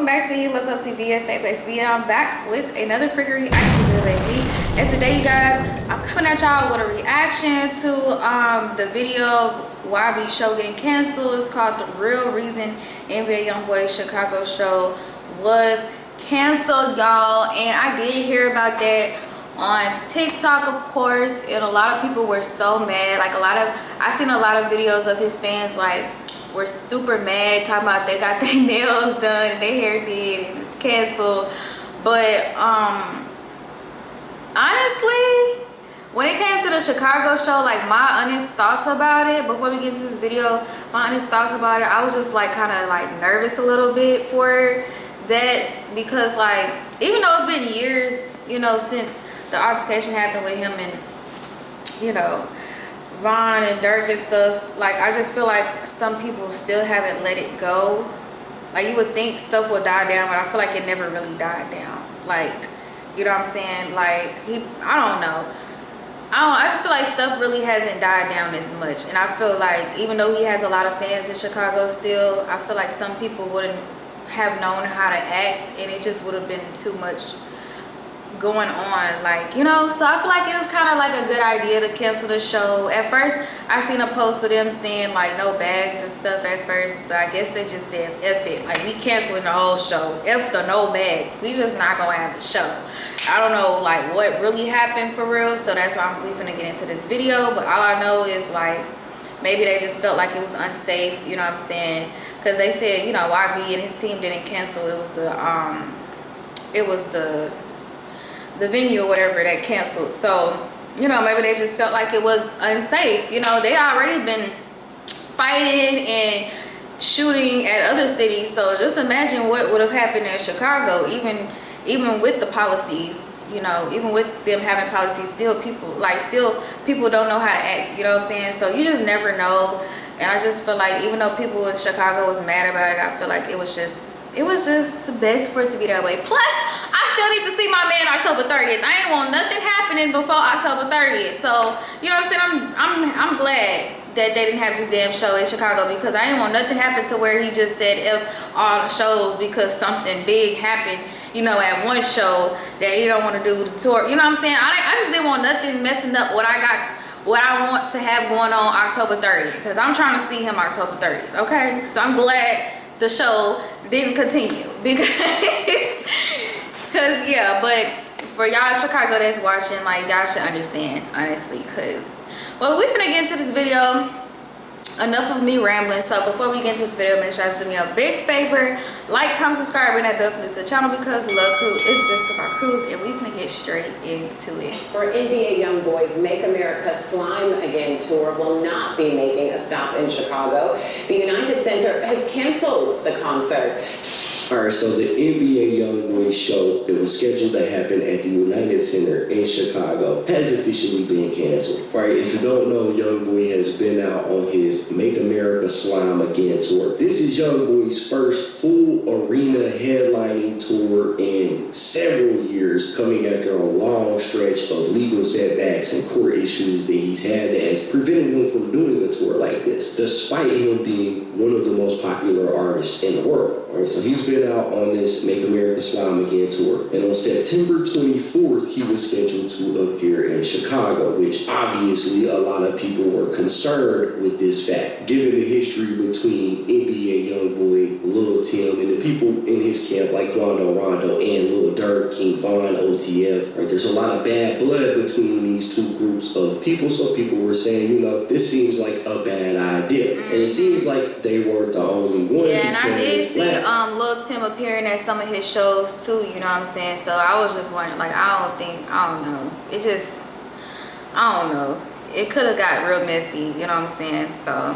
back to He Loves TV at Faith-Based Video. I'm back with another freaking reaction video, baby. And today, you guys, I'm coming at y'all with a reaction to the video YB show getting canceled. It's called The Real Reason NBA Youngboy Chicago show was canceled, y'all. And I did hear about that on TikTok, of course, and a lot of people were so mad. Like I seen a lot of videos of his fans like were super mad, talking about they got their nails done and their hair did and it's canceled. But honestly, when it came to the Chicago show, like my honest thoughts about it, before we get into this video, my honest thoughts about it, I was just like kind of like nervous a little bit for that, because like even though it's been years, you know, since the altercation happened with him and, you know, Vaughn and Dirk and stuff, like I just feel like some people still haven't let it go. Like you would think stuff would die down, but I feel like it never really died down. Like, you know what I'm saying? Like I don't know. I just feel like stuff really hasn't died down as much. And I feel like even though he has a lot of fans in Chicago still, I feel like some people wouldn't have known how to act, and it just would have been too much going on, like, you know. So I feel like it was kind of like a good idea to cancel the show. At first I seen a post of them saying like no bags and stuff at first, but I guess they just said F it, like we canceling the whole show, F the no bags, we just not gonna have the show. I don't know like what really happened for real, so that's why we finna get into this video. But all I know is like maybe they just felt like it was unsafe, you know what I'm saying, because they said, you know, YB and his team didn't cancel, it was the venue or whatever that canceled. So, you know, maybe they just felt like it was unsafe. You know, they already been fighting and shooting at other cities, so just imagine what would have happened in Chicago. Even with the policies, you know, even with them having policies, still people don't know how to act, you know what I'm saying? So you just never know. And I just feel like even though people in Chicago was mad about it, I feel like it was just best for it to be that way. Plus, I still need to see my man October 30th. I ain't want nothing happening before October 30th. So, you know what I'm saying? I'm glad that they didn't have this damn show in Chicago, because I didn't want nothing happen to where he just said F all the shows because something big happened, you know, at one show that he don't want to do the tour. You know what I'm saying? I just didn't want nothing messing up what I want to have going on October 30th, because I'm trying to see him October 30th, okay? So I'm glad the show didn't continue, because yeah. But for y'all in Chicago that's watching, like, y'all should understand, honestly, because well, we finna get into this video. Enough of me rambling. So before we get into this video, make sure you do me a big favor, like, comment, subscribe, and that bell for new to the channel, because Love Crew is the best of our crews, and we finna get straight into it. For NBA Youngboy's Make America Slime Again tour will not be making a stop in Chicago. The United Center has canceled the concert. Alright, so the NBA Youngboy show that was scheduled to happen at the United Center in Chicago has officially been canceled. Right, if you don't know, Youngboy has been out on his Make America Slime Again tour. This is Youngboy's first full arena headlining tour in several years, coming after a long stretch of legal setbacks and court issues that he's had that has prevented him from doing a tour like this, despite him being one of the most popular artists in the world. Right, so he's been out on this Make America Slime Again tour, and on September 24th he was scheduled to appear in Chicago, which obviously a lot of people were concerned with this fact, given the history between NBA Youngboy, Lil Tim, and the people in his camp like Rondo and Lil Durk, King Von, OTF. Right, there's a lot of bad blood between these two groups of people, so people were saying, you know, this seems like a bad idea. And it seems like they weren't the only one. Yeah, and I did see Lil Tim appearing at some of his shows too, you know what I'm saying? So I was just wondering, like, I don't know. I don't know. It could have got real messy, you know what I'm saying? So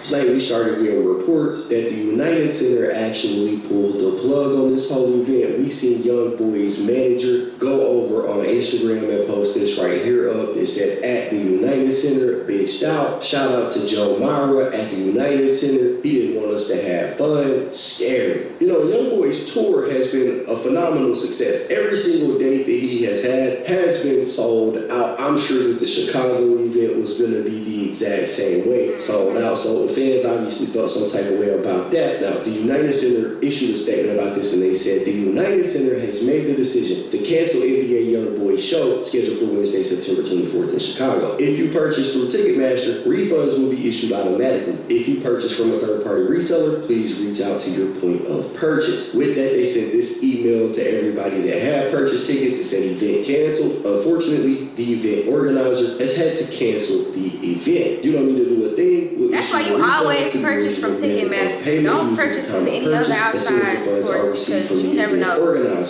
Tonight we started getting reports that the United Center actually pulled the plug on this whole event. We seen Youngboy's manager go over on Instagram and post this right here up. It said, at the United Center, bitched out. Shout out to Joe Mara at the United Center. He didn't want us to have fun. Scary. You know, Youngboy's tour has been a phenomenal success. Every single date that he has had has been sold out. I'm sure that the Chicago event was going to be the exact same way. Sold out. So fans obviously felt some type of way about that. Now, the United Center issued a statement about this, and they said the United Center has made the decision to cancel NBA Youngboy show scheduled for Wednesday, September 24th in Chicago. If you purchase through Ticketmaster, refunds will be issued automatically. If you purchase from a third-party reseller, please reach out to your point of purchase. With that, they sent this email to everybody that had purchased tickets that said event canceled. Unfortunately, the event organizer has had to cancel the event. You don't need to do a thing. That's why you always purchase from Ticketmaster. Don't purchase from any other outside source because you never know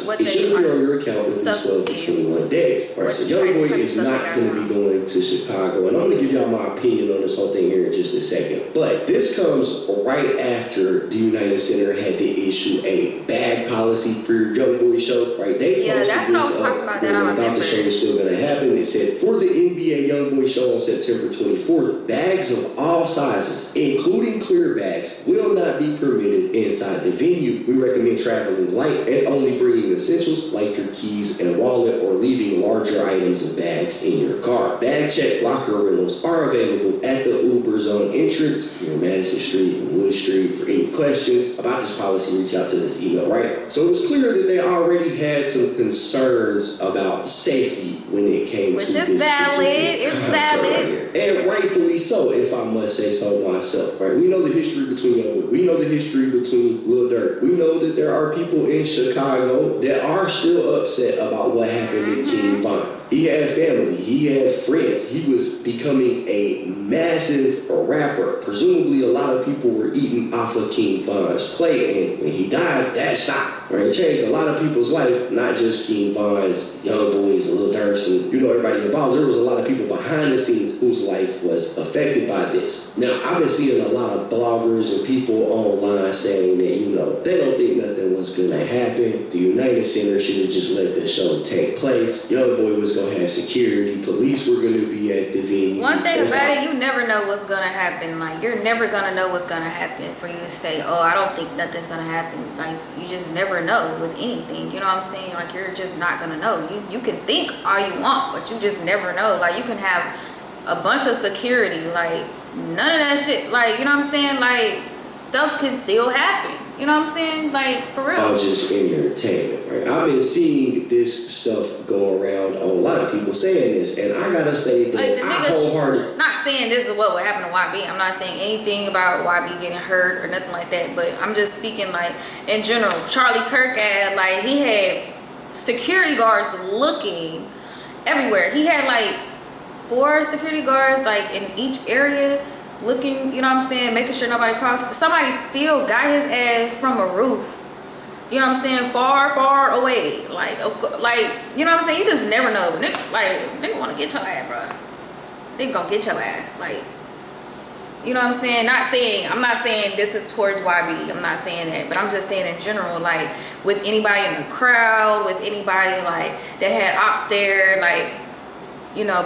what it should be on your account within 12 to 21 days. All right, so Youngboy is not going to be going to Chicago, and I'm going to give y'all my opinion on this whole thing here in just a second. But this comes right after the United Center had to issue a bag policy for your Youngboy show. Right? They that's what I was talking about. That I thought remember. the show was still going to happen. They said for the NBA Youngboy show on September 24th, bags of all sizes, including clear bags, will not be permitted inside the venue. We recommend traveling light and only bringing essentials like your keys and wallet, or leaving larger items and bags in your car. Bag check locker rentals are available at the Uber Zone entrance near Madison Street and Wood Street. For any questions about this policy, reach out to this email, right? So it's clear that they already had some concerns about safety when it came Which to this. Which is valid. It's valid. Right, and rightfully so, if I must say so myself. Right? We know the history between Youngboy. We know the history between Lil Durk. We know that there are people in Chicago that are still upset about what happened with King Von. He had family. He had friends. He was becoming a massive rapper. Presumably, a lot of people were eating off of King Von's plate, and when he died, that stopped. Right? It changed a lot of people's life, not just King Von's, Youngboys, and Lil Durk's, and everybody involved. There was a lot of people behind the scenes whose life was affected by this. Now, I've been seeing a lot of bloggers and people online saying that, they don't think nothing was going to happen. The United Center should have just let the show take place. Youngboy was going to have security. Police were going to be at the venue. One thing about it, you never know what's going to happen. Like, you're never going to know what's going to happen for you to say, oh, I don't think nothing's going to happen. Like, you just never know with anything. You know what I'm saying? Like, you're just not going to know. You can think all you want, but you just never know. Like, you can have a bunch of security. Like, none of that shit. Like, you know what I'm saying? Like, stuff can still happen. You know what I'm saying? Like, for real. All just entertainment, right? I've been seeing this stuff go around on a lot of people saying this, and I gotta say that like, I wholeheartedly... Not saying this is what would happen to YB. I'm not saying anything about YB getting hurt or nothing like that, but I'm just speaking, like, in general. Charlie Kirk had, like, he had security guards looking everywhere. He had, like, 4 security guards, like, in each area, looking, you know what I'm saying, making sure nobody crossed. Somebody still got his ass from a roof, you know what I'm saying, far away. Like, you know what I'm saying, you just never know. Nigga want to get your ass, bro. They gonna get your ass. Like, you know what I'm saying? I'm not saying this is towards YB. I'm not saying that, but I'm just saying in general, like, with anybody in the crowd, with anybody, like, that had ops there, like,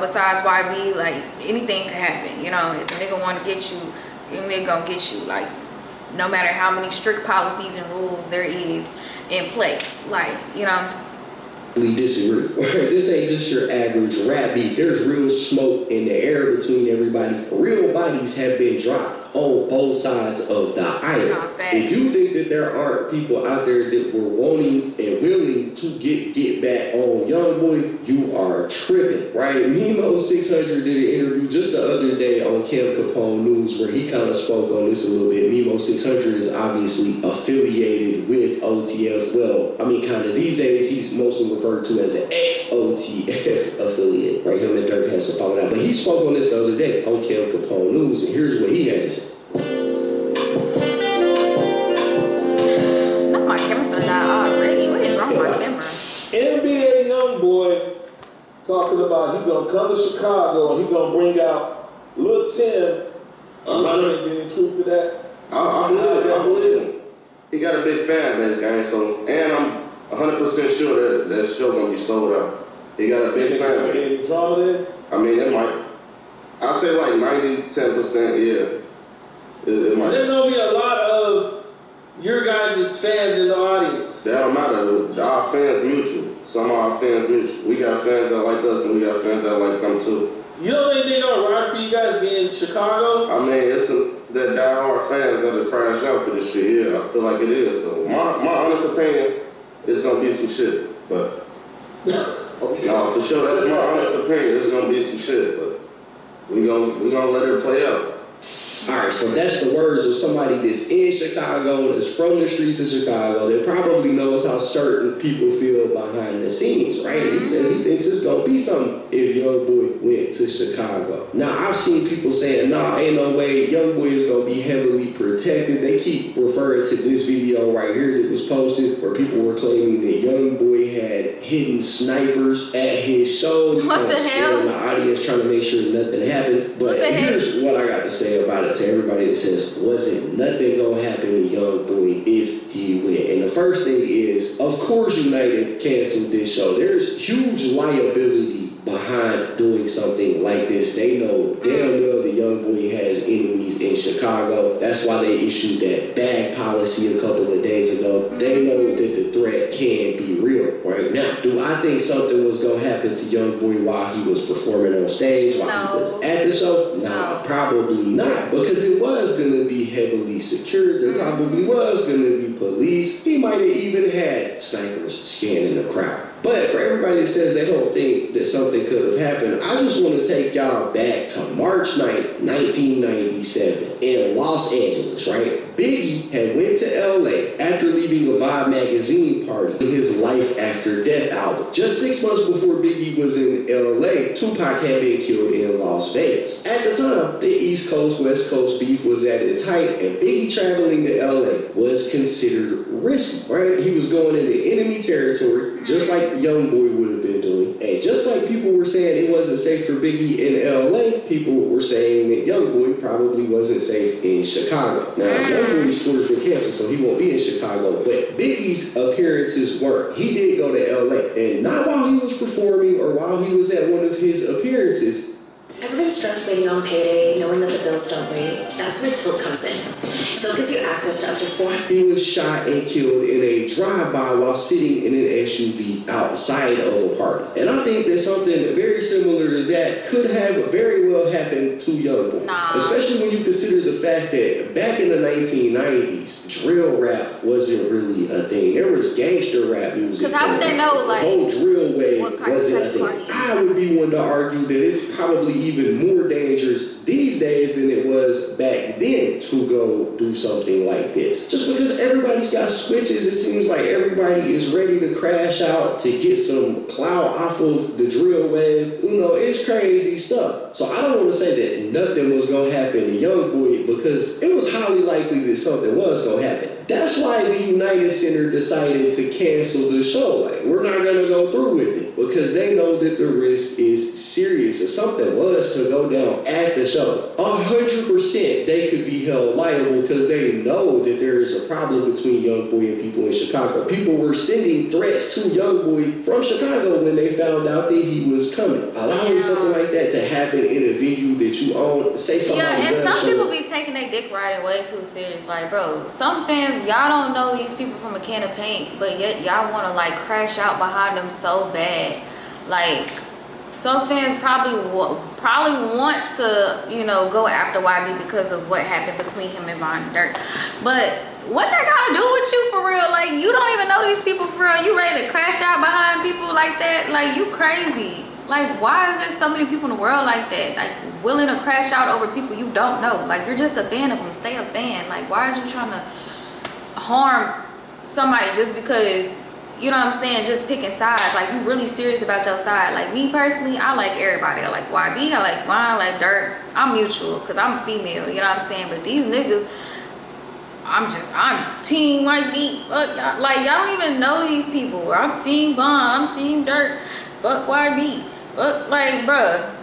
besides YB, like, anything could happen. If a nigga want to get you, they gonna get you. Like, no matter how many strict policies and rules there is in place. Like, We disagree. This ain't just your average rap beef. There's real smoke in the air between everybody. Real bodies have been dropped on both sides of the aisle. If you think that there aren't people out there that were wanting and willing to get back on Youngboy, you are tripping, right? Mimo 600 did an interview just the other day on Kim Capone News where he kind of spoke on this a little bit. Mimo 600 is obviously affiliated with OTF. Well, I mean, kind of these days he's mostly referred to as an ex-OTF affiliate, right? Him and Dirk has some falling out. But he spoke on this the other day on Kim Capone News, and here's what he had to say. Not my camera finna die already. What is wrong with my camera? NBA Youngboy talking about he gonna come to Chicago and he gonna bring out Lil Tim. Any truth to that? I believe him. He got a big fan base, guys. So, and I'm 100% sure that show gonna be sold out. He got a big fan base. Any drama there? I mean, it might. I'll say like 10%. Yeah. It might. There's gonna be a lot of your guys' fans in the audience. That don't matter. Our fans mutual. Some of our fans mutual. We got fans that like us, and we got fans that like them too. You don't think they're gonna ride for you guys being in Chicago? I mean, that diehard fans that'll crash out for this shit. Yeah, I feel like it is though. My honest opinion, it's gonna be some shit, but no, for sure, that's my honest opinion. It's gonna be some shit, but we gonna let it play out. Alright, so that's the words of somebody that's in Chicago, that's from the streets of Chicago, that probably knows how certain people feel behind the scenes, right? He says he thinks it's gonna be something if Youngboy went to Chicago. Now, I've seen people saying, nah, ain't no way, Youngboy is gonna be heavily protected. They keep referring to this video right here that was posted where people were claiming that Youngboy had hidden snipers at his shows. What the hell? The audience trying to make sure nothing happened. But here's what I got to say about it to everybody that says, wasn't nothing gonna happen to Youngboy if he went. And the first thing is, of course United canceled this show. There's huge liability behind doing something like this. They know damn well the Youngboy has enemies in Chicago. That's why they issued that bag policy a couple of days ago. They know that the threat can be real. Right now, do I think something was gonna happen to Youngboy while he was performing on stage, while he was at the show? Nah, probably not, because it was gonna be heavily secured. There probably was gonna be police. He might have even had snipers scanning the crowd. But for everybody that says they don't think that something could have happened, I just want to take y'all back to March 9th, 1997 in Los Angeles, right? Biggie had went to LA after leaving a Vibe magazine party in his Life After Death album. Just 6 months before Biggie was in LA, Tupac had been killed in Las Vegas. At the time, the East Coast, West Coast beef was at its height, and Biggie traveling to LA was considered risky, right? He was going into enemy territory, just like Youngboy would have been doing. And just like people were saying it wasn't safe for Biggie in LA, people were saying that Youngboy probably wasn't safe in Chicago. Now, Youngboy's tour's been canceled, so he won't be in Chicago, but Biggie's appearances weren't. He did go to LA, and not while he was performing or while he was at one of his appearances. Everybody's stressed waiting on payday, knowing that the bills don't wait. That's where Tilt comes in. So it gives you access to up to 4. He was shot and killed in a drive-by while sitting in an SUV outside of a party. And I think that something very similar to that could have very well happened to Youngboy. Nah. Especially when you consider the fact that back in the 1990s, drill rap wasn't really a thing. There was gangster rap music. Because how would they know, like, the whole drill wave what kind wasn't a of thing. party? I would be one to argue that it's probably even more dangerous these days than it was back then to go do something like this. Just because everybody's got switches, it seems like everybody is ready to crash out to get some clout off of the drill wave. You know, it's crazy stuff. So I don't want to say that nothing was going to happen to Youngboy, because it was highly likely that something was going to happen. That's why the United Center decided to cancel the show. Like, we're not going to go through with it, because they know that the risk is serious. If something was to go down at the show, 100% they could be held liable, because they know that there is a problem between Youngboy and people in Chicago. People were sending threats to Youngboy from Chicago when they found out that he was coming. Allowing something like that to happen in a venue that you own, say something. Yeah, and some people be taking their dick riding way too serious. Like, bro, some fans, y'all don't know these people from a can of paint, but yet y'all want to like crash out behind them so bad. Like, some fans probably want to, you know, go after YB because of what happened between him and Von Dirt. But what that gotta do with you for real? Like, you don't even know these people for real. You ready to crash out behind people like that? Like, you crazy. Like, why is there so many people in the world like that? Like, willing to crash out over people you don't know. Like, you're just a fan of them. Stay a fan. Like, why are you trying to harm somebody just because, you know what I'm saying, just picking sides? Like, you really serious about your side? Like, me personally, I like everybody. I like YB, I like Vine, I like Dirt. I'm mutual because I'm a female, you know what I'm saying? But these niggas, I'm team YB. Like, y'all don't even know these people. I'm team Vine, I'm team Dirt. Fuck YB. But like, bruh,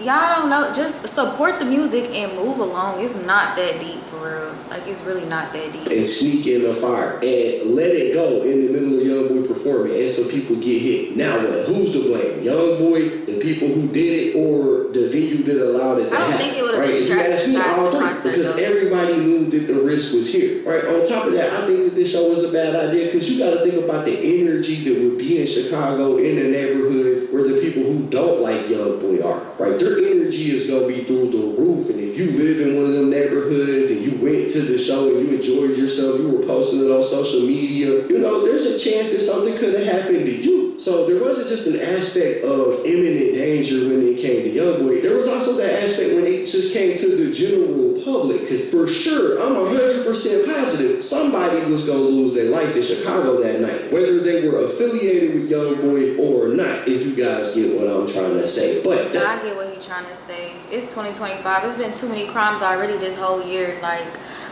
y'all don't know. Just support the music and move along. It's not that deep for real. Like, it's really not that deep. And sneak in the fire and let it go in the middle of Youngboy performing, and some people get hit. Now what? Who's to blame? Youngboy, the people who did it, or the venue that allowed it to happen? I don't think it would have right? been If you ask me, strapped all to the three, concert, because though. everybody knew that the risk was here. Right? On top of that, I think that this show was a bad idea, because you got to think about the energy that would be in Chicago, in the neighborhoods where the people who don't like Youngboy are. Right? Their energy is gonna be through the roof, and if you live in one of them neighborhoods and you went to the show and you enjoyed yourself, you were posting it on social media, you know, there's a chance that something could have happened to you. So there wasn't just an aspect of imminent danger when it came to Youngboy. There was also that aspect when it just came to the general public, because for sure, I'm 100% positive somebody was going to lose their life in Chicago that night, whether they were affiliated with Youngboy or not, if you guys get what I'm trying to say. But I get what he's trying to say. It's 2025. It's been too many crimes already this whole year. Like,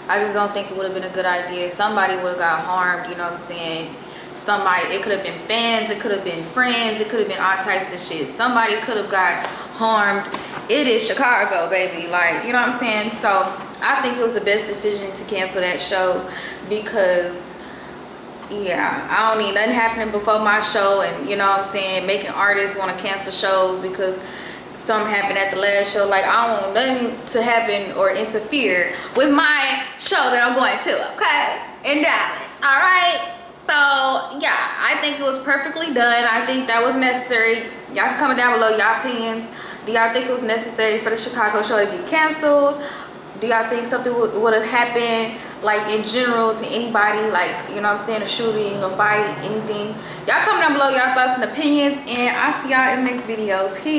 I just don't think it would have been a good idea. Somebody would have got harmed, you know what I'm saying? Somebody, it could have been fans, it could have been friends, it could have been all types of shit. Somebody could have got harmed. It is Chicago, baby. Like, you know what I'm saying? So I think it was the best decision to cancel that show, because yeah, I don't need nothing happening before my show, and you know what I'm saying, making artists want to cancel shows because something happened at the last show. Like, I don't want nothing to happen or interfere with my show that I'm going to, okay, in Dallas. All right, so yeah, I think it was perfectly done. I think that was necessary. Y'all can comment down below your opinions. Do y'all think it was necessary for the Chicago show to get canceled? Do y'all think something would have happened, like, in general, to anybody, like, you know what I'm saying, a shooting, a fight, anything? Y'all comment down below your thoughts and opinions, and I'll see y'all in the next video. Peace.